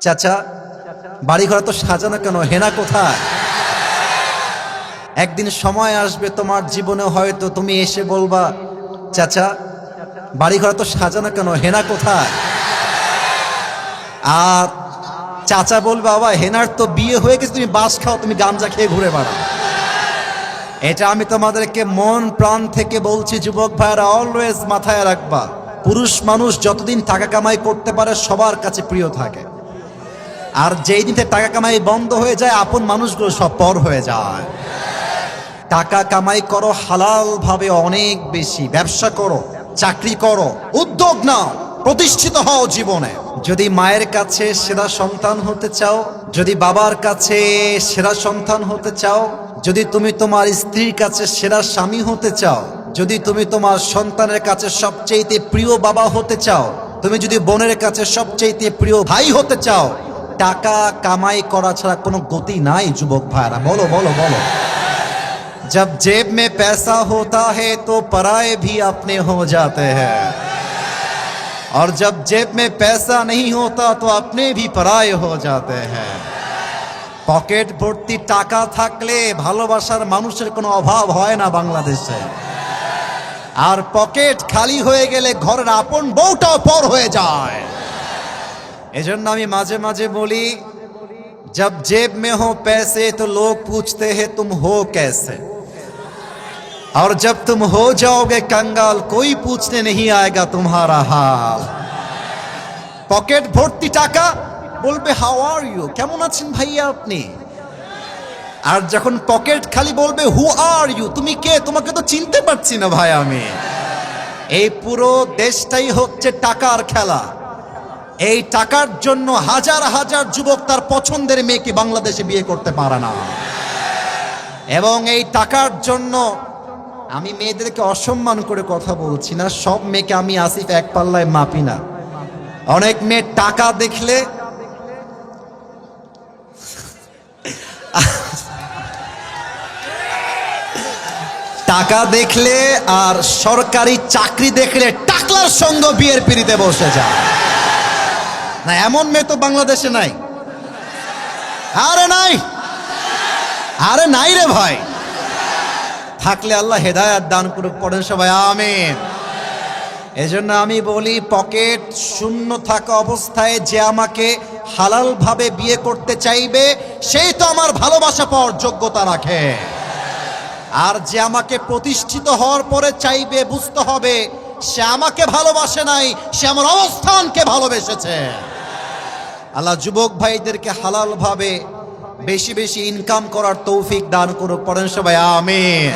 চাচা, বাড়িঘর তো সাজানো কেন, হেনা কোথায়? একদিন সময় আসবে তোমার জীবনে, হয়তো তুমি এসে বলবা, চাচা বাড়িঘর তো সাজানো কেন, হেনা কোথায়? আর চাচা বলবে, বাবা হেনার তো বিয়ে হয়ে গেছে, তুমি বাস খাও, তুমি গাঞ্জা খেয়ে ঘুরে বেড়াও। এটা আমি তোমাদেরকে মন প্রাণ থেকে বলছি, যুবক ভাইরা অলওয়েজ মাথায় রাখবা, পুরুষ মানুষ যতদিন টাকা কামাই করতে পারে সবার কাছে প্রিয় থাকে, আর যেই দিন টাকা কামাই বন্ধ হয়ে যায় আপন মানুষগুলো সব পর হয়ে যায়। টাকা কামাই করো হালাল ভাবে, অনেক বেশি ব্যবসা করো, চাকরি করো, উদ্যোগ নাও, প্রতিষ্ঠিত হও জীবনে। যদি মায়ের কাছে সেরা সন্তান হতে চাও, যদি বাবার কাছে সেরা সন্তান হতে চাও, যদি তুমি তোমার স্ত্রীর কাছে সেরা স্বামী হতে চাও, যদি তুমি তোমার সন্তানের কাছে সবচেয়ে প্রিয় বাবা হতে চাও, তুমি যদি বোনের কাছে সবচেয়ে প্রিয় ভাই হতে চাও, টাকা কামাই করা ছাড়া কোনো গতি নাই যুবক ভাইরা। বলো বলো বলো। जब जेब में पैसा होता है तो पराये भी अपने हो जाते हैं, और जब जेब में पैसा नहीं होता तो अपने भी पराये हो जाते हैं। পকেট ভর্তি টাকা থাকলে ভালোবাসার মানুষের কোনো অভাব হয় না বাংলাদেশে, আর পকেট খালি হয়ে গেলে ঘরের আপন বউটাও পর হয়ে যায়। এজন্য আমি মাঝে মাঝে বলি, जब जेब में हो पैसे तो लोग पूछते हैं तुम हो कैसे, और जब तुम हो जाओगे कंगाल कोई पूछने नहीं आएगा तुम्हारा हाल। পকেট ভর্তি টাকা, বলবে হাউ আর ইউ, কেমন আছেন ভাইয়া আপনি, আর যখন পকেট খালি বলবে হু আর ইউ, তুমি কে, তোমাকে তো চিনতে পারছি না ভাই আমি। এই পুরো দেশটাই হচ্ছে টাকার খেলা। এই টাকার জন্য হাজার হাজার যুবক তার পছন্দের মেয়েকে বাংলাদেশে বিয়ে করতে পারে না, এবং এই টাকার জন্য আমি মেয়েদেরকে অসম্মান করে কথা বলছি না, সব মেয়েকে আমি আসিফ এক পাল্লায় মাপি না। অনেক মেয়ে টাকা দেখলে টাকা দেখলে আর সরকারি চাকরি দেখলে টাকলার সঙ্গে বিয়ের পিড়িতে বসে যায় না, এমন মেয়ে তো বাংলাদেশে নাই। আরে নাই, আরে নাই রে ভাই, থাকলে আল্লাহ হেদায়েত দান করুক, পড়েন সবাই আমিন। এজন্য আমি বলি, পকেট শূন্য থাকা অবস্থায় যে আমাকে হালাল ভাবে বিয়ে করতে চাইবে সেই তো আমার ভালোবাসা পাওয়ার যোগ্যতা রাখে, আর যে আমাকে প্রতিষ্ঠিত হওয়ার পরে চাইবে, বুঝতে হবে সে আমাকে ভালোবাসে নাই, সে আমার অবস্থানকে ভালোবেসেছে। আল্লাহ যুবক ভাইদেরকে হালাল ভাবে বেশি বেশি ইনকাম করার তৌফিক দান করুক, পড়েন সবাই আমিন।